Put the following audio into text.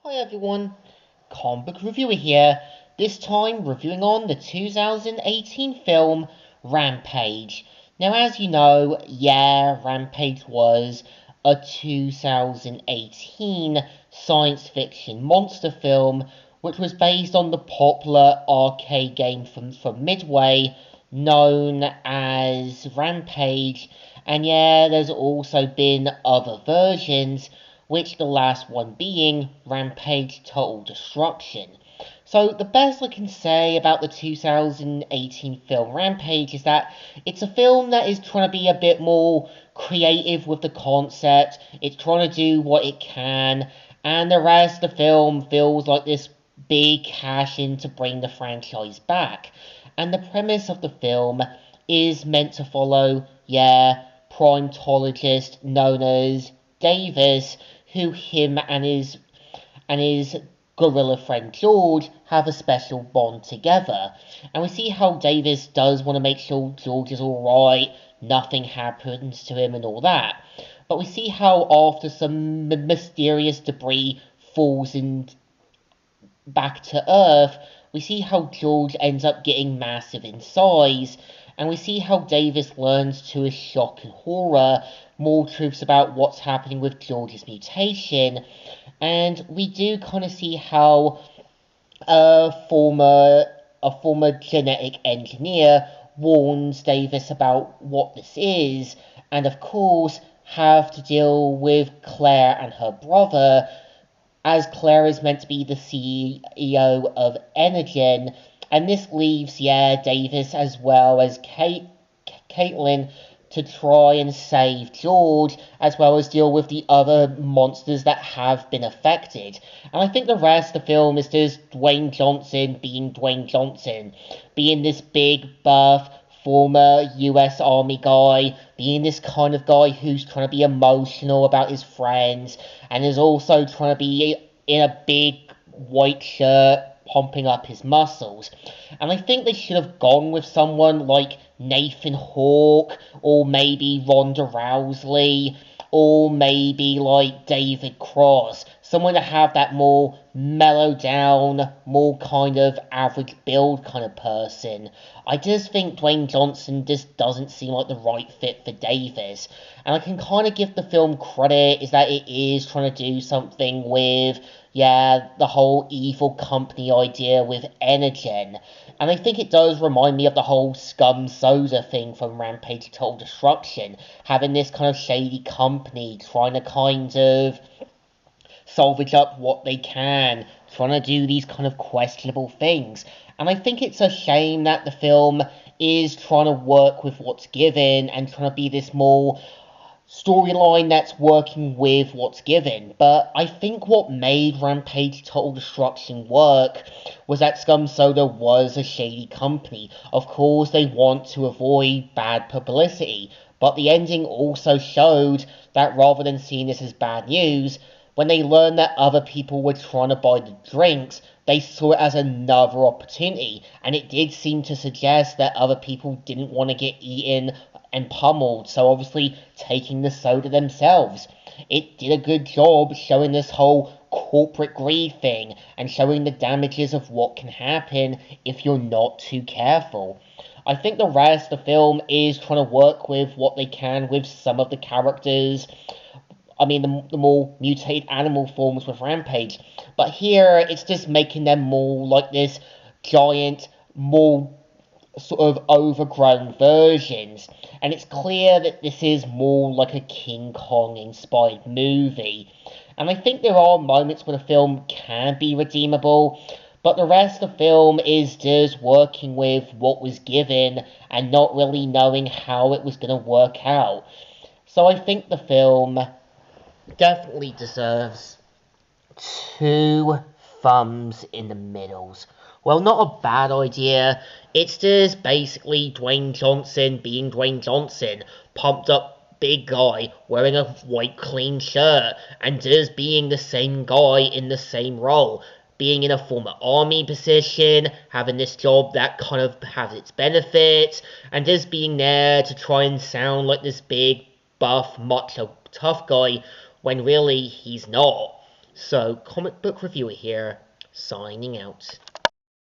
Hi everyone, comic book reviewer here, this time reviewing on the 2018 film Rampage. Now as you know, Rampage was a 2018 science fiction monster film which was based on the popular arcade game from Midway known as Rampage, and there's also been other versions, which the last one being Rampage Total Destruction. So the best I can say about the 2018 film Rampage is that it's a film that is trying to be a bit more creative with the concept, it's trying to do what it can, and the rest of the film feels like this big cash in to bring the franchise back. And the premise of the film is meant to follow, primatologist known as Davis, who him and his gorilla friend George have a special bond together. And we see how Davis does want to make sure George is alright, nothing happens to him and all that. But we see how after some mysterious debris falls in back to Earth, we see how George ends up getting massive in size, and we see how Davis learns to his shock and horror more truths about what's happening with George's mutation, and we do kind of see how a former genetic engineer warns Davis about what this is, and of course have to deal with Claire and her brother, as Claire is meant to be the CEO of Energen, and this leaves, Davis as well as Caitlin to try and save George, as well as deal with the other monsters that have been affected. And I think the rest of the film is just Dwayne Johnson being Dwayne Johnson, being this big, buff, former US Army guy, being this kind of guy who's trying to be emotional about his friends, and is also trying to be in a big white shirt, pumping up his muscles. And I think they should have gone with someone like Nathan Hawke, or maybe Ronda Rousey, or maybe like David Cross. Someone to have that more mellowed down, more kind of average build kind of person. I just think Dwayne Johnson just doesn't seem like the right fit for Davis. And I can kind of give the film credit is that it is trying to do something with, the whole evil company idea with Energen. And I think it does remind me of the whole Scum Soda thing from Rampage Total Destruction, having this kind of shady company trying to kind of salvage up what they can, trying to do these kind of questionable things. And I think it's a shame that the film is trying to work with what's given and trying to be this more storyline that's working with what's given. But I think what made Rampage Total Destruction work was that Scum Soda was a shady company. Of course, they want to avoid bad publicity, but the ending also showed that rather than seeing this as bad news, when they learned that other people were trying to buy the drinks, they saw it as another opportunity, and it did seem to suggest that other people didn't want to get eaten and pummeled, so obviously taking the soda themselves. It did a good job showing this whole corporate greed thing and showing the damages of what can happen if you're not too careful. I think the rest of the film is trying to work with what they can with some of the characters. I mean, the more mutated animal forms with Rampage. But here, it's just making them more like this giant, more sort of overgrown versions. And it's clear that this is more like a King Kong inspired movie. And I think there are moments where the film can be redeemable, but the rest of the film is just working with what was given and not really knowing how it was going to work out. So I think the film definitely deserves two thumbs in the middles. Well, not a bad idea. It's just basically Dwayne Johnson being Dwayne Johnson, pumped up big guy wearing a white clean shirt, and just being the same guy in the same role. Being in a former army position, having this job that kind of has its benefits, and just being there to try and sound like this big, buff, macho, tough guy when really he's not. So, comic book reviewer here, signing out.